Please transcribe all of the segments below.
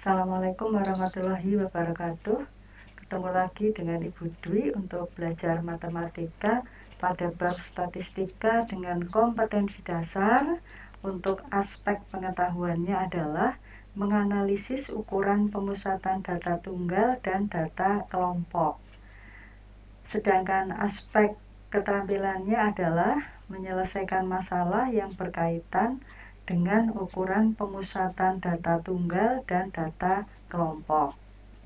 Assalamualaikum warahmatullahi wabarakatuh. Ketemu lagi dengan Ibu Dwi untuk belajar matematika pada bab statistika dengan kompetensi dasar. Untuk aspek pengetahuannya adalah menganalisis ukuran pemusatan data tunggal dan data kelompok. Sedangkan aspek keterampilannya adalah menyelesaikan masalah yang berkaitan dengan ukuran pemusatan data tunggal dan data kelompok.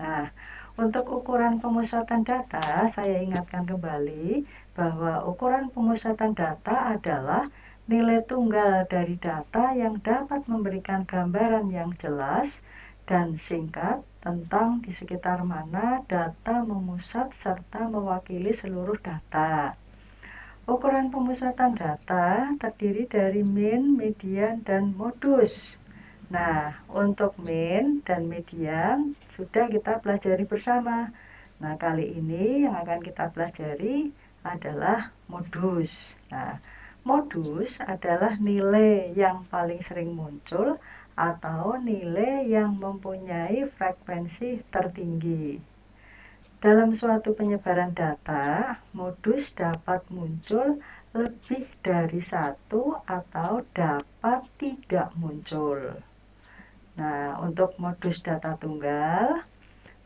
Nah, untuk ukuran pemusatan data, saya ingatkan kembali bahwa ukuran pemusatan data adalah nilai tunggal dari data yang dapat memberikan gambaran yang jelas dan singkat tentang di sekitar mana data memusat serta mewakili seluruh data. Ukuran pemusatan data terdiri dari min, median, dan modus. Nah, untuk min dan median sudah kita pelajari bersama. Nah, kali ini yang akan kita pelajari adalah modus. Nah, modus adalah nilai yang paling sering muncul atau nilai yang mempunyai frekuensi tertinggi. Dalam suatu penyebaran data, modus dapat muncul lebih dari satu atau dapat tidak muncul. Nah, untuk modus data tunggal,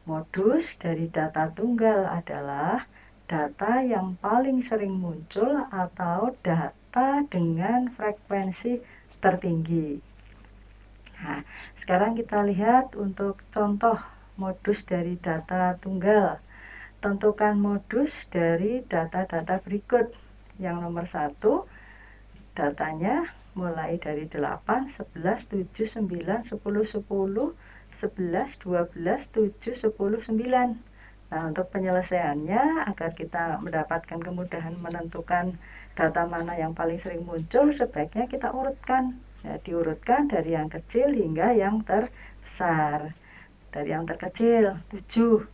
modus dari data tunggal adalah data yang paling sering muncul atau data dengan frekuensi tertinggi. Nah, sekarang kita lihat untuk contoh modus dari data tunggal. Tentukan modus dari data-data berikut. Yang nomor 1, datanya mulai dari 8, 11, 7, 9, 10, 10, 11, 12, 7, 10, 9. Nah, untuk penyelesaiannya, agar kita mendapatkan kemudahan menentukan data mana yang paling sering muncul, sebaiknya kita urutkan. Ya, diurutkan dari yang kecil hingga yang terbesar. Dari yang terkecil, 7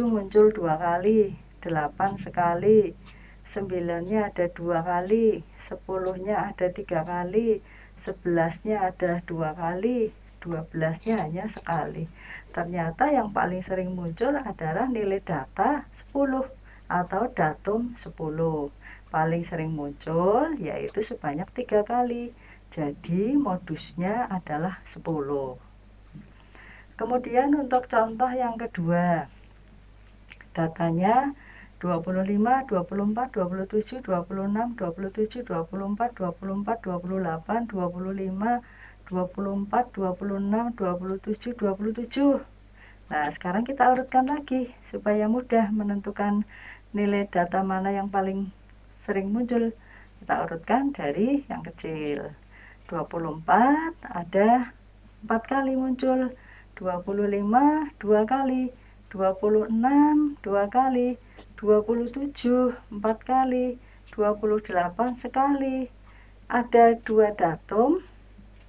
muncul 2 kali, 8 sekali, 9-nya ada 2 kali, 10-nya ada 3 kali, 11-nya ada 2 kali, 12-nya hanya sekali. Ternyata yang paling sering muncul adalah nilai data 10 atau datum 10. Paling sering muncul yaitu sebanyak 3 kali. Jadi modusnya adalah 10. Kemudian untuk contoh yang kedua, datanya 25, 24, 27, 26, 27, 24, 24, 28, 25, 24, 26, 27, 27. Nah, sekarang kita urutkan lagi supaya mudah menentukan nilai data mana yang paling sering muncul. Kita urutkan dari yang kecil. 24 ada 4 kali muncul, 25 2 kali, 26 2 kali, 27 4 kali, 28 sekali. Ada 2 datum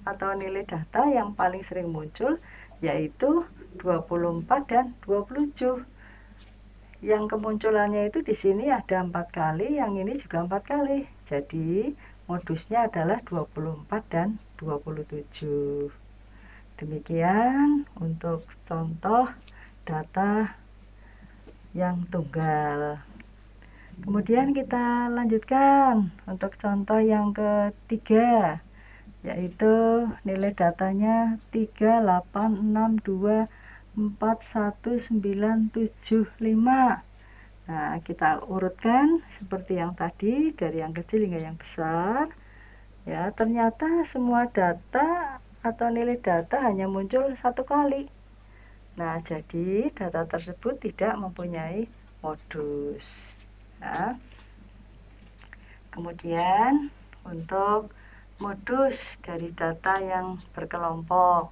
atau nilai data yang paling sering muncul, yaitu 24 dan 27. Yang kemunculannya itu di sini ada 4 kali, yang ini juga 4 kali. Jadi modusnya adalah 24 dan 27. Demikian untuk contoh data yang tunggal. Kemudian kita lanjutkan untuk contoh yang ketiga, yaitu nilai datanya 3, 8, 6, 2, 4, 1, 9, 7, 5. Nah, kita urutkan seperti yang tadi, dari yang kecil hingga yang besar. Ya, ternyata semua data atau nilai data hanya muncul 1 kali. Nah, jadi data tersebut tidak mempunyai modus. Nah, kemudian untuk modus dari data yang berkelompok.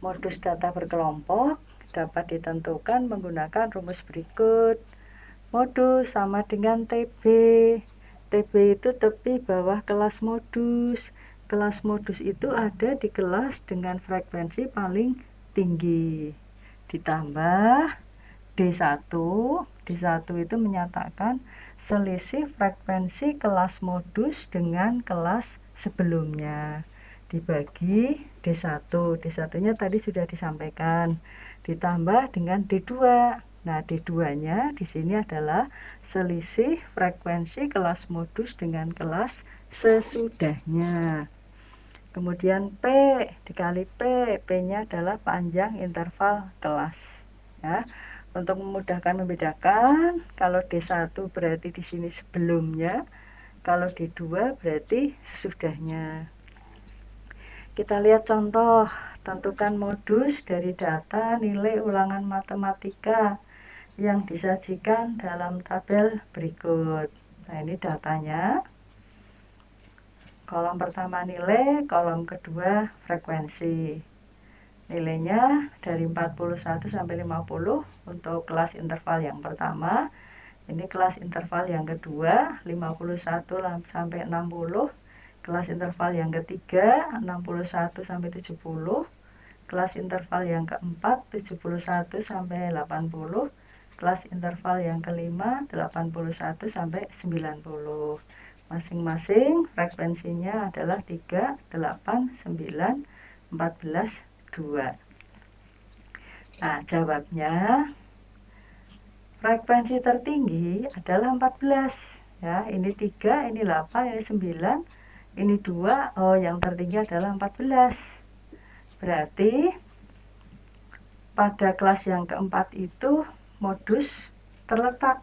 Modus data berkelompok dapat ditentukan menggunakan rumus berikut. Modus sama dengan TB. TB itu tepi bawah kelas modus. Kelas modus itu ada di kelas dengan frekuensi paling tinggi. Ditambah D1. D1 itu menyatakan selisih frekuensi kelas modus dengan kelas sebelumnya. dibagi D1. D1-nya tadi sudah disampaikan, ditambah dengan D2. Nah, D2-nya di sini adalah selisih frekuensi kelas modus dengan kelas sesudahnya. Kemudian P dikali P-nya adalah panjang interval kelas. Ya. Untuk memudahkan membedakan, kalau D1 berarti di sini sebelumnya, kalau D2 berarti sesudahnya. Kita lihat contoh, tentukan modus dari data nilai ulangan matematika yang disajikan dalam tabel berikut. Nah, ini datanya. Kolom pertama nilai, kolom kedua frekuensi. Nilainya dari 41 sampai 50 untuk kelas interval yang pertama. Ini kelas interval yang kedua, 51 sampai 60. Kelas interval yang ketiga, 61 sampai 70. Kelas interval yang keempat, 71 sampai 80. Kelas interval yang kelima, 81 sampai 90. Masing-masing frekuensinya adalah 3, 8, 9, 14, 2. Nah, jawabnya frekuensi tertinggi adalah 14. Ya, ini 3, ini 8, ini 9, ini 2. Oh, yang tertinggi adalah 14. Berarti pada kelas yang keempat itu modus terletak,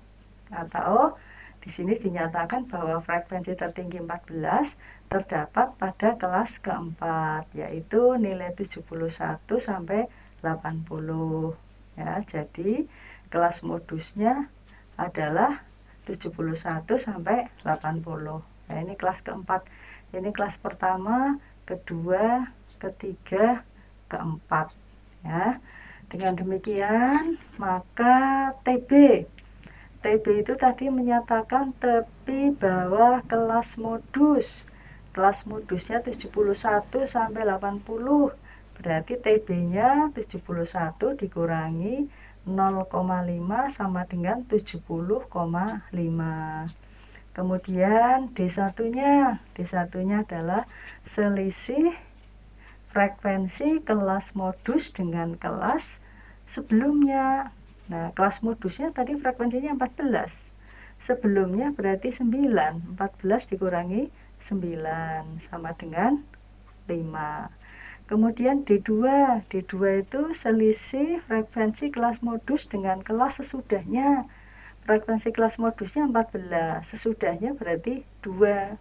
atau di sini dinyatakan bahwa frekuensi tertinggi 14 terdapat pada kelas keempat, yaitu nilai 71 sampai 80. Ya, jadi kelas modusnya adalah 71 sampai 80. Nah, ini kelas keempat. Ini kelas pertama, kedua, ketiga, keempat. Ya. Dengan demikian, maka TB itu tadi menyatakan tepi bawah kelas modus. Kelas modusnya 71 sampai 80. Berarti TB-nya 71 dikurangi 0,5 sama dengan 70,5. Kemudian D1-nya adalah selisih frekuensi kelas modus dengan kelas sebelumnya. Nah, kelas modusnya tadi frekuensinya 14. Sebelumnya berarti 9. 14 dikurangi 9 sama dengan 5. Kemudian D2 itu selisih frekuensi kelas modus dengan kelas sesudahnya. Frekuensi kelas modusnya 14, sesudahnya berarti 2.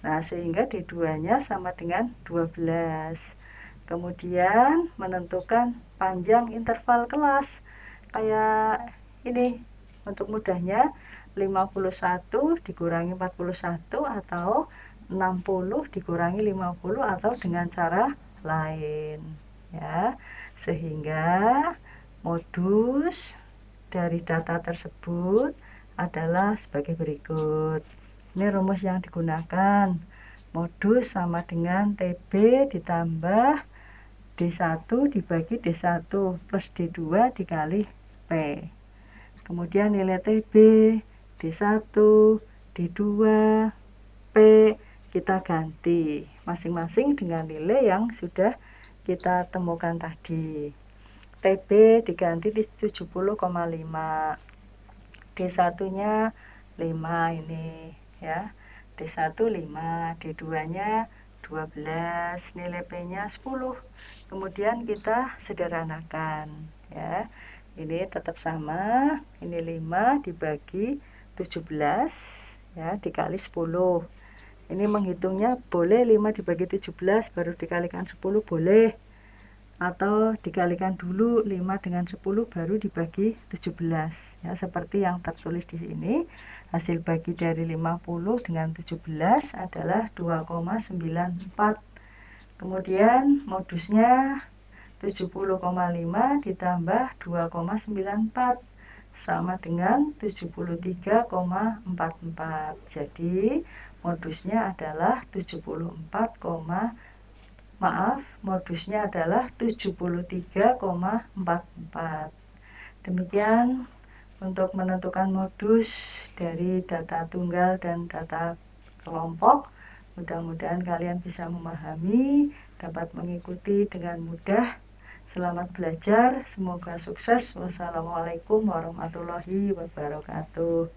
Nah, sehingga D2-nya sama dengan 12. Kemudian menentukan panjang interval kelas. Kayak ini, untuk mudahnya 51 dikurangi 41 atau 60 dikurangi 50 atau dengan cara lain, ya. Sehingga modus dari data tersebut adalah sebagai berikut. Ini rumus yang digunakan. Modus sama dengan TB ditambah D1 dibagi D1 plus D2 dikali P. Kemudian nilai TB, D1, D2, P kita ganti masing-masing dengan nilai yang sudah kita temukan tadi. TB diganti di 70,5, D1-nya 5 ini ya. D1 5, D2-nya 12, nilai P-nya 10. Kemudian kita sederhanakan ya. Ini tetap sama, ini 5 dibagi 17 ya dikali 10. Ini menghitungnya boleh 5 dibagi 17 baru dikalikan 10 boleh, atau dikalikan dulu 5 dengan 10 baru dibagi 17 ya, seperti yang tertulis di sini. Hasil bagi dari 50 dengan 17 adalah 2,94. Kemudian modusnya 70,5 ditambah 2,94 sama dengan 73,44. Jadi modusnya adalah 73,44. Demikian untuk menentukan modus dari data tunggal dan data kelompok Mudah-mudahan kalian bisa memahami, dapat mengikuti dengan mudah. Selamat belajar, semoga sukses. Wassalamualaikum warahmatullahi wabarakatuh.